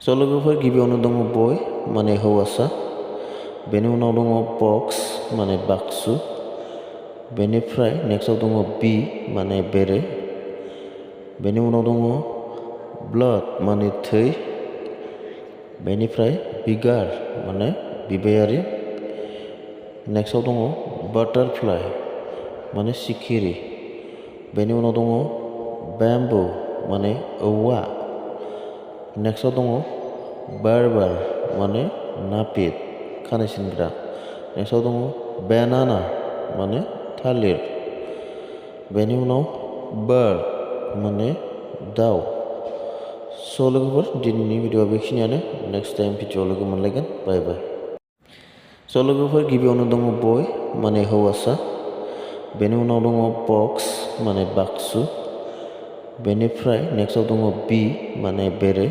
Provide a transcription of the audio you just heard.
स' लोगोफोर गिबियावनो दङ बय माने हौवासा, बेनि उनाव दङ बक्स माने बाक्सु, बेनिफ्राय नेक्स्टआव दङ बी माने बेरे, बेनि उनाव दङ ब्लाड माने थै, बेनिफ्राय बिगार माने बिबायारि, नेक्स्टआव दङ बाटारफ्लाइ माने सिखिरि, बेनि उनाव दङ बेम्बु माने औवा, नेक्स्टआव दङ बार्बार माने नापित खानाय सिनग्रा, नेक्स्टआव दङ बेनाना माने थालिर, बेनि उनाव बार्ड माने दाउ। स' लोगोफोर दिनैनि भिडिअआ बेखिनियानो। नेक्स्ट टाइम भिडिअआव लोगो मोनलायगोन। बाय बाय। स' लोगोफोर गिबियावनो दङ बय माने हौवासा, बेनि उनाव दङ बक्स माने बाक्सु, बेनिफ्राय नेक्स्टआव दङ बी माने बेरे,